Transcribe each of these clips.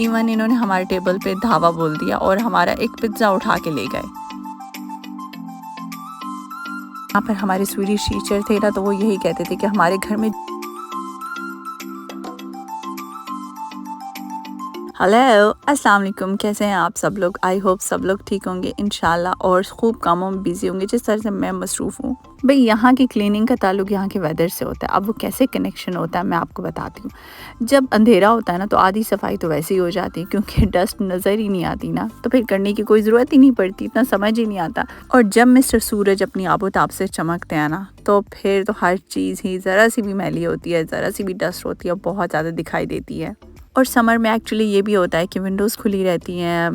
Even इन्होंने हमारे table पे धावा बोल दिया और हमारा एक पिज़्ज़ा उठा के ले गए। यहाँ पर हमारे स्वीडिश टीचर थे ना, तो वो यही कहते थे कि हमारे घर में हेलो अस्सलाम वालेकुम, कैसे हैं आप सब लोग। आई होप सब लोग ठीक होंगे इंशाल्लाह और खूब कामों में बिजी होंगे जिस तरह से मैं मसरूफ़ हूँ। भाई यहाँ की क्लीनिंग का ताल्लुक यहाँ के वेदर से होता है। अब वो कैसे कनेक्शन होता है मैं आपको बताती हूँ। जब अंधेरा होता है ना, तो आधी सफाई तो वैसे ही हो जाती है क्योंकि डस्ट नज़र ही नहीं आती ना, तो फिर करने की कोई ज़रूरत ही नहीं पड़ती, इतना समझ ही नहीं आता। और जब मिस्टर सूरज अपनी आबोताब से चमकते हैं ना, तो फिर तो हर चीज़ ही ज़रा सी भी मैली होती है, ज़रा सी भी डस्ट होती है, बहुत ज़्यादा दिखाई देती है। और समर में एक्चुअली ये भी होता है कि विंडोज़ खुली रहती हैं,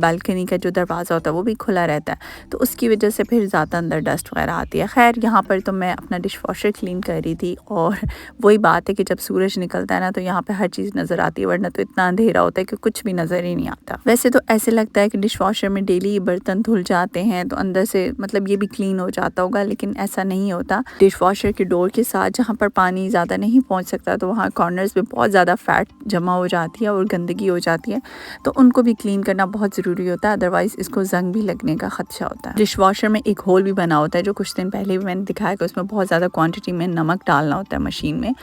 बालकनी का जो दरवाज़ा होता है वो भी खुला रहता है, तो उसकी वजह से फिर ज़्यादा अंदर डस्ट वगैरह आती है। खैर यहाँ पर तो मैं अपना डिश वॉशर क्लीन कर रही थी और वही बात है कि जब सूरज निकलता है ना, तो यहाँ पे हर चीज़ नज़र आती है, वरना तो इतना अंधेरा होता है कि कुछ भी नज़र ही नहीं आता। वैसे तो ऐसे लगता है कि डिश वॉशर में डेली बर्तन धुल जाते हैं तो अंदर से मतलब ये भी क्लीन हो जाता होगा, लेकिन ऐसा नहीं होता। डिश वॉशर के डोर के साथ जहाँ पर पानी ज़्यादा नहीं पहुँच सकता, तो वहाँ कॉर्नर्स में बहुत ज़्यादा फैट जमा हो जाती है और गंदगी हो जाती है, तो उनको भी क्लीन करना बहुत ज़रूरी होता है, अदरवाइज़ इसको जंग भी लगने का खदशा होता है। डिश वॉशर में एक होल भी बना होता है, जो कुछ दिन पहले भी मैंने दिखाया कि उसमें बहुत ज़्यादा क्वांटिटी में नमक डालना होता है मशीन में,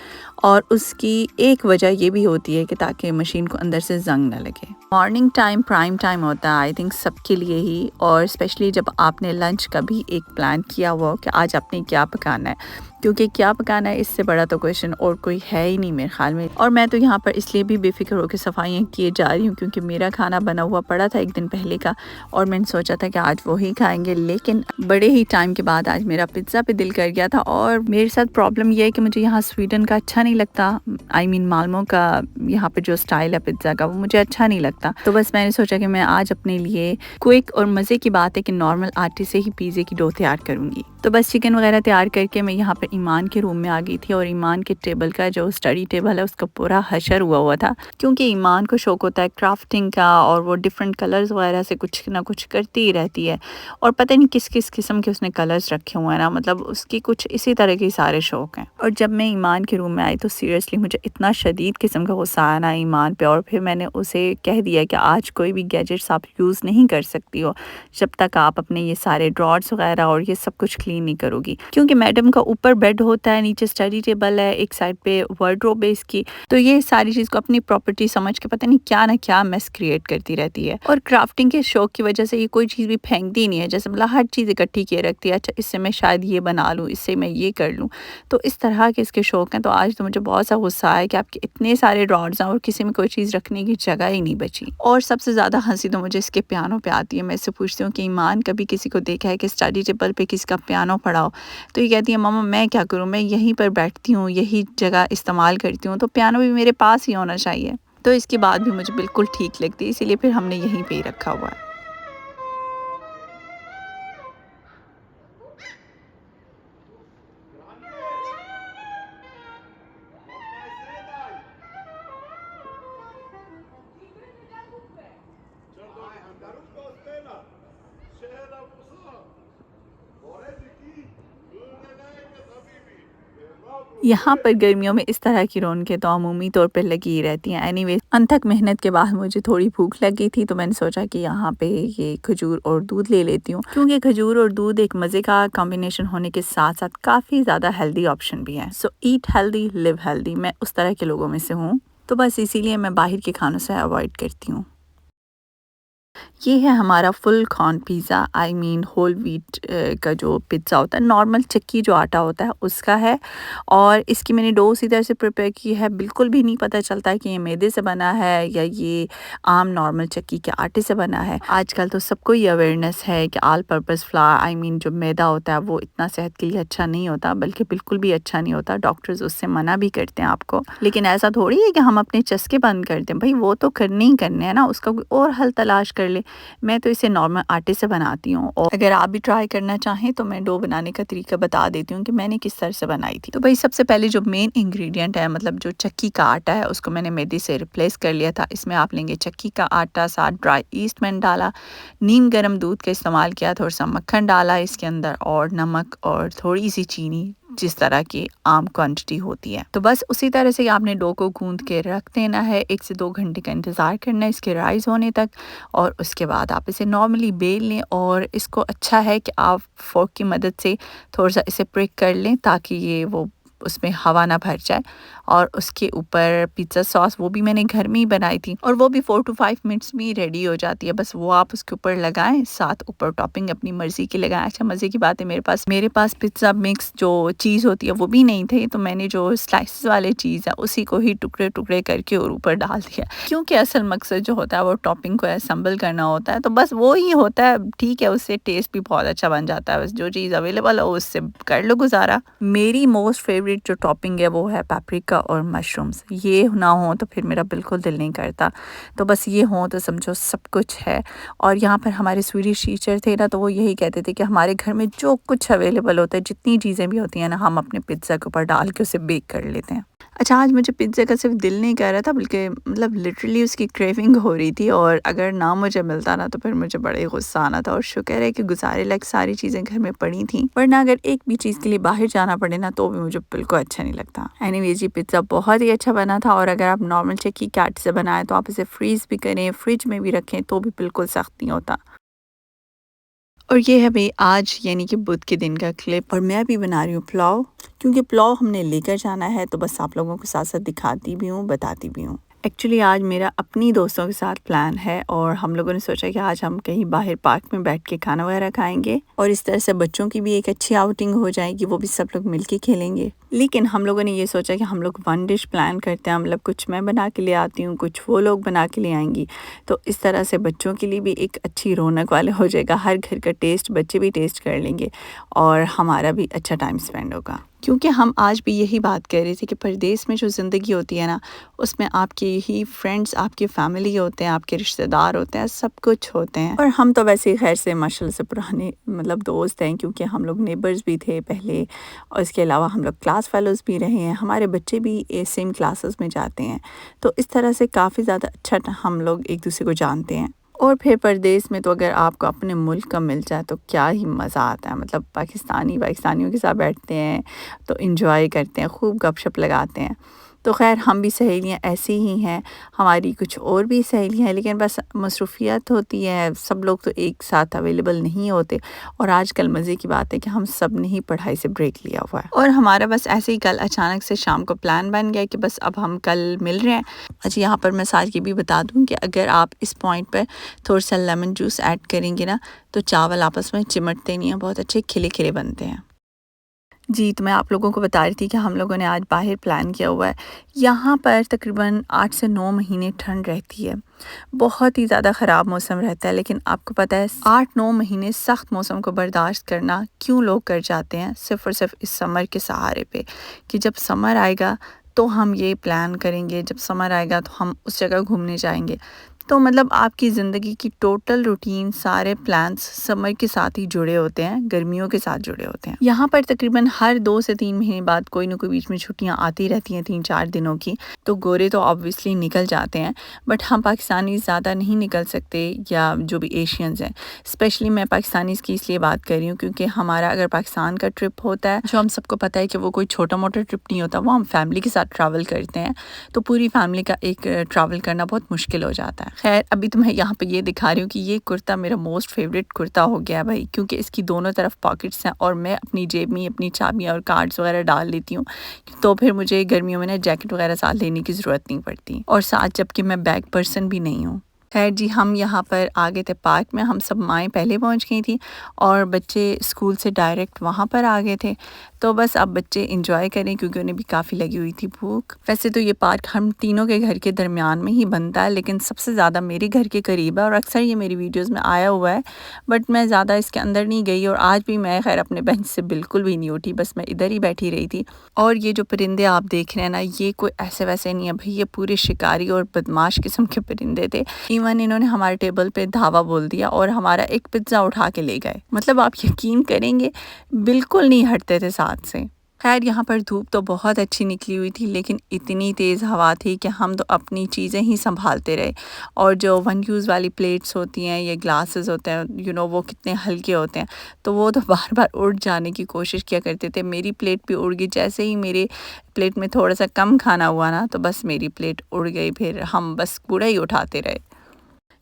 और उसकी एक वजह ये भी होती है कि ताकि मशीन को अंदर से जंग ना लगे। मॉर्निंग टाइम प्राइम टाइम होता है आई थिंक सबके लिए ही, और स्पेशली जब आपने लंच का भी एक प्लान किया हुआ हो कि आज आपने क्या पकाना है, क्योंकि क्या पकाना है इससे बड़ा तो क्वेश्चन और कोई है ही नहीं मेरे ख्याल में। और मैं तो यहाँ पर इसलिए भी बेफिक्र होकर सफाइयाँ किए जा रही हूँ क्योंकि मेरा खाना बना हुआ पड़ा था एक दिन पहले का, और मैंने सोचा था कि आज वही खाएंगे, लेकिन बड़े ही टाइम के बाद आज मेरा पिज़्ज़ा पे दिल कर गया था। और मेरे साथ प्रॉब्लम यह है कि मुझे यहाँ स्वीडन का अच्छा नहीं लगता, आई मीन माल्मो का यहाँ पर जो स्टाइल है पिज़्ज़ा का वो मुझे अच्छा नहीं लगता। तो बस मैंने सोचा कि मैं आज अपने लिए क्विक और मज़े की बात है कि नॉर्मल आटे से ही पिज़्ज़े की डो तैयार करूँगी। तो बस चिकन वगैरह तैयार करके मैं यहाँ पर ईमान के रूम में आ गई थी, और ईमान के टेबल का जो स्टडी टेबल है उसका पूरा हशर हुआ था, क्योंकि ईमान को शौक होता है क्राफ्टिंग का, और वो डिफरेंट कलर्स वगैरह से कुछ ना कुछ करती ही रहती है, और पता नहीं किस किस किस्म के उसने कलर्स रखे हुए हैं ना, मतलब उसकी कुछ इसी तरह के सारे शौक हैं। और जब मैं ईमान के रूम में आई तो सीरियसली मुझे इतना शदीद किस्म का गुस्सा आया ना ईमान पे, और फिर मैंने उसे कह दिया कि आज कोई भी गैजेट्स आप यूज़ नहीं कर सकती हो जब तक आप अपने ये सारे ड्रॉर्स वगैरह और ये सब कुछ क्लीन नहीं करोगी, क्योंकि मैडम का ऊपर बेड होता है, नीचे स्टडी टेबल है, एक साइड पे वार्डरोब है इसकी, तो ये सारी चीज़ को अपनी प्रॉपर्टी समझ के पता नहीं क्या ना क्या मेस क्रिएट करती रहती है। और क्राफ्टिंग के शौक की वजह से ये कोई चीज़ भी फेंकती नहीं है, जैसे मतलब हर चीज़ इकट्ठी किए रखती है, अच्छा इससे मैं शायद ये बना लूँ, इससे मैं ये कर लूँ, तो इस तरह के इसके शौक हैं। तो आज तो मुझे बहुत सा गुस्सा आया कि आपके इतने सारे ड्रॉर्स हैं और किसी में कोई चीज़ रखने की जगह ही नहीं बची। और सबसे ज़्यादा हंसी तो मुझे इसके पियानो पे आती है। मैं इससे पूछती हूँ कि ईमान कभी किसी को देखा है कि स्टडी टेबल पे किसी का पियानो पड़ा हो, तो ये कहती है मामा मैं क्या करूँ, मैं यहीं पर बैठती हूँ, यही जगह इस्तेमाल करती हूँ, तो पियानो भी मेरे पास ही होना चाहिए। तो इसकी बात भी मुझे बिल्कुल ठीक लगती है, इसीलिए फिर हमने यहीं पे ही रखा हुआ है। यहाँ पर गर्मियों में इस तरह की रौनकें तो अमूमी तौर पर लगी ही रहती हैं। एनीवे अनथक मेहनत के बाद मुझे थोड़ी भूख लग गई थी, तो मैंने सोचा कि यहाँ पे ये खजूर और दूध ले लेती हूँ, क्योंकि खजूर और दूध एक मज़े का कॉम्बिनेशन होने के साथ साथ काफ़ी ज़्यादा हेल्दी ऑप्शन भी है। सो ईट हेल्दी लिव हेल्दी, मैं उस तरह के लोगों में से हूँ, तो बस इसीलिए मैं बाहर के खानों से अवॉइड करती हूँ। ये है हमारा full corn pizza, I mean whole wheat का जो पिज़्ज़ा होता है, नॉर्मल चक्की जो आटा होता है उसका है, और इसकी मैंने डो इसी तरह से प्रिपेयर की है, बिल्कुल भी नहीं पता चलता है कि ये मैदे से बना है या ये आम नॉर्मल चक्की के आटे से बना है। आजकल तो सबको ये अवेयरनेस है कि all purpose flower, I mean जो मैदा होता है वो इतना सेहत के लिए अच्छा नहीं होता, बल्कि बिल्कुल भी अच्छा नहीं होता, डॉक्टर्स उससे मना भी करते हैं आपको। लेकिन ऐसा थोड़ी है कि हम अपने चस्के बंद कर दें, भाई वो तो करने ही करने हैं ना, उसका कोई और हल तलाश कर ले। मैं तो इसे नॉर्मल आटे से बनाती हूँ, और अगर आप भी ट्राई करना चाहें तो मैं डो बनाने का तरीका बता देती हूँ कि मैंने किस तरह से बनाई थी। तो भाई सबसे पहले जो मेन इंग्रेडिएंट है, मतलब जो चक्की का आटा है, उसको मैंने मैदे से रिप्लेस कर लिया था। इसमें आप लेंगे चक्की का आटा, साथ ड्राई ईस्ट मैंने डाला, नीम गर्म दूध का इस्तेमाल किया, थोड़ा सा मक्खन डाला इसके अंदर, और नमक और थोड़ी सी चीनी, जिस तरह की आम क्वांटिटी होती है। तो बस उसी तरह से आपने डो को गूंद के रख देना है, 1 से 2 घंटे का इंतज़ार करना है इसके राइज़ होने तक, और उसके बाद आप इसे नॉर्मली बेल लें। और इसको अच्छा है कि आप फ़ोर्क की मदद से थोड़ा-सा इसे प्रिक कर लें ताकि ये वो उसमें हवा ना भर जाए। और उसके ऊपर पिज़्ज़ा सॉस वो भी मैंने घर में ही बनाई थी, और वो भी 4 टू 5 मिनट्स में ही रेडी हो जाती है। बस वो आप उसके ऊपर लगाएँ, साथ ऊपर टॉपिंग अपनी मर्ज़ी की लगाएँ। अच्छा, मज़े की बात है, मेरे पास पिज़्ज़ा मिक्स जो चीज़ होती है वो भी नहीं थे, तो मैंने जो स्लाइसेस वाले चीज़ है उसी को ही टुकड़े-टुकड़े करके और ऊपर डाल दिया, क्योंकि असल मकसद जो होता है वो टॉपिंग को असेंबल करना होता है। तो बस वो ही होता है, ठीक है, उससे टेस्ट भी बहुत अच्छा बन जाता है। बस जो चीज़ अवेलेबल हो उससे कर लो गुज़ारा। मेरी मोस्ट फेवरेट जो टॉपिंग है वो है पेपरिका और मशरूम्स। ये ना हो तो फिर मेरा बिल्कुल दिल नहीं करता, तो बस ये हो तो समझो सब कुछ है। और यहाँ पर हमारे स्वीडिश टीचर थे ना, तो वो यही कहते थे कि हमारे घर में जो कुछ अवेलेबल होता है, जितनी चीज़ें भी होती हैं ना, हम अपने पिज़्ज़ा के ऊपर डाल के उसे बेक कर लेते हैं। अच्छा, आज मुझे पिज़्ज़ा का सिर्फ दिल नहीं कर रहा था, बल्कि मतलब लिटरली उसकी क्रेविंग हो रही थी, और अगर ना मुझे मिलता ना तो फिर मुझे बड़ा ही गुस्सा आना था। और शुक्र है कि गुज़ारे लायक सारी चीज़ें घर में पड़ी थी, वरना अगर एक भी चीज़ के लिए बाहर जाना पड़े ना तो भी मुझे बिल्कुल अच्छा नहीं लगता। एनीवेज, ये पिज़्ज़ा बहुत ही अच्छा बना था, और अगर आप नॉर्मल चिक्की कैट से बनाएं तो आप इसे फ्रीज़ भी करें, फ्रिज में भी रखें तो भी बिल्कुल सख्त नहीं होता। और ये है भई आज यानी कि बुध के दिन का क्लिप, और मैं अभी बना रही हूँ पुलाव, क्योंकि पुलाव हमने लेकर जाना है, तो बस आप लोगों को साथ-साथ दिखाती भी हूँ, बताती भी हूँ। एक्चुअली आज मेरा अपनी दोस्तों के साथ प्लान है, और हम लोगों ने सोचा कि आज हम कहीं बाहर पार्क में बैठ के खाना वगैरह खाएँगे, और इस तरह से बच्चों की भी एक अच्छी आउटिंग हो जाएगी, वो भी सब लोग मिल के खेलेंगे। लेकिन हम लोगों ने ये सोचा कि हम लोग वन डिश प्लान करते हैं, मतलब कुछ मैं बना के ले आती हूँ, कुछ वो लोग बना के ले आएँगी। तो इस तरह से बच्चों के लिए भी एक अच्छी रौनक वाले हो जाएगा, हर घर का टेस्ट बच्चे भी टेस्ट कर लेंगे, और हमारा भी अच्छा टाइम स्पेंड होगा। क्योंकि हम आज भी यही बात कर रहे थे कि परदेस में जो ज़िंदगी होती है ना, उसमें आपके ही फ्रेंड्स, आपकी फैमिली होते हैं, आपके रिश्तेदार होते हैं, सब कुछ होते हैं। और हम तो वैसे ही खैर से माशाल्लाह से पुराने मतलब दोस्त हैं, क्योंकि हम लोग नेबर्स भी थे पहले, और इसके अलावा हम लोग क्लास फेलोज़ भी रहे हैं, हमारे बच्चे भी सेम क्लासेस में जाते हैं। तो इस तरह से काफ़ी ज़्यादा अच्छा हम लोग एक दूसरे को जानते हैं। और फिर परदेस में तो अगर आपको अपने मुल्क का मिल जाए तो क्या ही मज़ा आता है, मतलब पाकिस्तानियों के साथ बैठते हैं तो एंजॉय करते हैं, खूब गपशप लगाते हैं। तो ख़ैर हम भी सहेलियाँ ऐसी ही हैं, हमारी कुछ और भी सहेलियाँ हैं, लेकिन बस मसरूफ़ियत होती है, सब लोग तो एक साथ अवेलेबल नहीं होते। और आजकल मज़े की बात है कि हम सब ने ही पढ़ाई से ब्रेक लिया हुआ है, और हमारा बस ऐसे ही कल अचानक से शाम को प्लान बन गया कि बस अब हम कल मिल रहे हैं। अच्छा, यहाँ पर मैं साथ ये भी बता दूँ कि अगर आप इस पॉइंट पर थोड़ा सा लेमन जूस ऐड करेंगे ना, तो चावल आपस में चिमटते नहीं हैं, बहुत अच्छे खिले-खिले बनते हैं। जी, तो मैं आप लोगों को बता रही थी कि हम लोगों ने आज बाहर प्लान किया हुआ है। यहाँ पर तकरीबन 8 से 9 महीने ठंड रहती है। बहुत ही ज़्यादा ख़राब मौसम रहता है, लेकिन आपको पता है 8-9 महीने सख्त मौसम को बर्दाश्त करना क्यों लोग कर जाते हैं? सिर्फ़ और सिर्फ़ इस समर के सहारे पे, कि जब समर आएगा तो हम ये प्लान करेंगे, जब समर आएगा तो हम उस जगह घूमने जाएँगे। तो मतलब आपकी ज़िंदगी की टोटल रूटीन, सारे प्लान्स समर के साथ ही जुड़े होते हैं, गर्मियों के साथ जुड़े होते हैं। यहाँ पर तकरीबन हर 2 से 3 महीने बाद कोई ना कोई बीच में छुट्टियाँ आती रहती हैं, 3-4 दिनों की। तो गोरे तो ऑब्वियसली निकल जाते हैं, बट हम पाकिस्तानी ज़्यादा नहीं निकल सकते, या जो भी एशियंस हैं। स्पेशली मैं पाकिस्तानीज़ की इसलिए बात कर रही हूँ क्योंकि हमारा अगर पाकिस्तान का ट्रिप होता है, जो हम सबको पता है कि वो कोई छोटा-मोटा ट्रिप नहीं होता, वो हम फैमिली के साथ ट्रैवल करते हैं, तो पूरी फैमिली का एक ट्रैवल करना बहुत मुश्किल हो जाता है। खैर, अभी तो मैं यहाँ पे ये दिखा रही हूँ कि ये कुर्ता मेरा मोस्ट फेवरेट कुर्ता हो गया है भाई, क्योंकि इसकी दोनों तरफ पॉकेट्स हैं, और मैं अपनी जेब में अपनी चाबियाँ और कार्ड्स वगैरह डाल लेती हूँ, तो फिर मुझे गर्मियों में ना जैकेट वगैरह साथ लेने की ज़रूरत नहीं पड़ती, और साथ जबकि मैं बैग पर्सन भी नहीं हूँ। खैर जी, हम यहाँ पर आ गए थे पार्क में, हम सब माएँ पहले पहुँच गई थी, और बच्चे स्कूल से डायरेक्ट वहाँ पर आ गए थे। तो बस अब बच्चे एंजॉय करें, क्योंकि उन्हें भी काफ़ी लगी हुई थी भूख। वैसे तो ये पार्क हम तीनों के घर के दरमियान में ही बनता है, लेकिन सबसे ज़्यादा मेरे घर के करीब है, और अक्सर ये मेरी वीडियोज़ में आया हुआ है, बट मैं ज़्यादा इसके अंदर नहीं गई, और आज भी मैं खैर अपने बेंच से बिल्कुल भी नहीं उठी, बस मैं इधर ही बैठी रही थी। और ये जो परिंदे आप देख रहे हैं ना, ये कोई ऐसे वैसे नहीं है भाई, ये पूरे शिकारी और बदमाश किस्म के परिंदे थे। इवन इन्होंने हमारे टेबल पे धावा बोल दिया और हमारा एक पिज़्ज़ा उठा के ले गए। मतलब आप यकीन करेंगे, बिल्कुल नहीं हटते थे साथ से। खैर यहाँ पर धूप तो बहुत अच्छी निकली हुई थी, लेकिन इतनी तेज़ हवा थी कि हम तो अपनी चीज़ें ही सँभालते रहे। और जो वन यूज़ वाली प्लेट्स होती हैं, ये ग्लासेस होते हैं, वो कितने हल्के होते हैं, तो वो तो बार-बार उड़ जाने की कोशिश किया करते थे। मेरी प्लेट भी उड़ गई, जैसे ही मेरे प्लेट में थोड़ा-सा कम खाना हुआ ना, तो बस मेरी प्लेट उड़ गई, फिर हम बस कूड़ा ही उठाते रहे।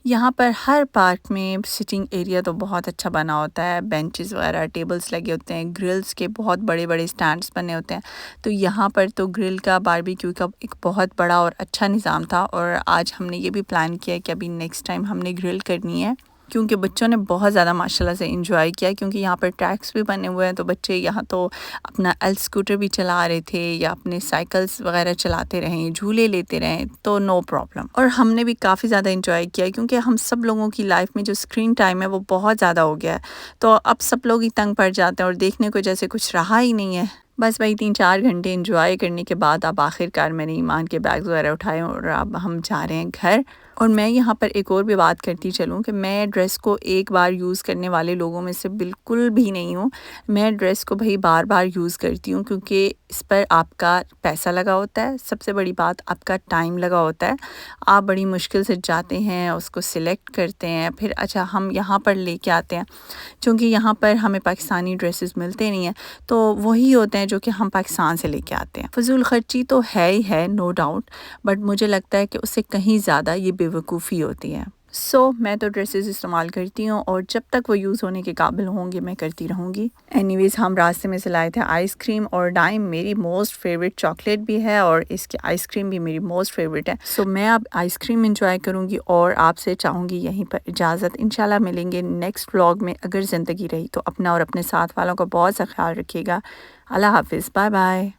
यहाँ पर हर पार्क में सिटिंग एरिया तो बहुत अच्छा बना होता है, बेंचेस वगैरह, टेबल्स लगे होते हैं, ग्रिल्स के बहुत बड़े-बड़े स्टैंड्स बने होते हैं। तो यहाँ पर तो ग्रिल का, बारबेक्यू का एक बहुत बड़ा और अच्छा निज़ाम था, और आज हमने ये भी प्लान किया है कि अभी नेक्स्ट टाइम हमने ग्रिल करनी है, क्योंकि बच्चों ने बहुत ज़्यादा माशाल्लाह से एंजॉय किया, क्योंकि यहाँ पर ट्रैक्स भी बने हुए हैं, तो बच्चे यहाँ तो अपना स्कूटर भी चला रहे थे या अपने साइकिल्स वगैरह चलाते रहें, झूले लेते रहें, तो नो प्रॉब्लम। और हमने भी काफ़ी ज़्यादा एंजॉय किया, क्योंकि हम सब लोगों की लाइफ में जो स्क्रीन टाइम है वो बहुत ज़्यादा हो गया है, तो अब सब लोग ही तंग पड़ जाते हैं और देखने को जैसे कुछ रहा ही नहीं है। बस वही 3-4 घंटे एंजॉय करने के बाद अब आखिरकार मैंने ईमान के बैग्स वगैरह उठाए और अब हम जा रहे हैं घर। और मैं यहाँ पर एक और भी बात करती चलूँ कि मैं ड्रेस को एक बार यूज़ करने वाले लोगों में से बिल्कुल भी नहीं हूँ। मैं ड्रेस को भाई बार-बार यूज़ करती हूँ, क्योंकि इस पर आपका पैसा लगा होता है, सबसे बड़ी बात आपका टाइम लगा होता है। आप बड़ी मुश्किल से जाते हैं, उसको सिलेक्ट करते हैं, फिर अच्छा हम यहाँ पर लेके आते हैं, क्योंकि यहाँ पर हमें पाकिस्तानी ड्रेसेस मिलते नहीं हैं, तो वही होते हैं जो कि हम पाकिस्तान से लेके आते हैं। फ़िज़ूल ख़र्ची तो है ही है, नो डाउट, बट मुझे लगता है कि उससे कहीं ज़्यादा ये बेवकूफ़ी होती है। मैं तो ड्रेसेस इस्तेमाल करती हूँ, और जब तक वो यूज़ होने के काबिल होंगे मैं करती रहूँगी। एनीवेज़, हम रास्ते में से लाए थे आइसक्रीम, और डाइम मेरी मोस्ट फेवरेट चॉकलेट भी है, और इसकी आइसक्रीम भी मेरी मोस्ट फेवरेट है। मैं अब आइसक्रीम इंजॉय करूँगी और आपसे चाहूँगी यहीं पर इजाज़त। इंशाल्लाह मिलेंगे नेक्स्ट व्लॉग में, अगर ज़िंदगी रही तो। अपना और अपने साथ वालों का बहुत सा ख्याल रखिएगा। अल्लाह हाफ़िज़, बाय बाय।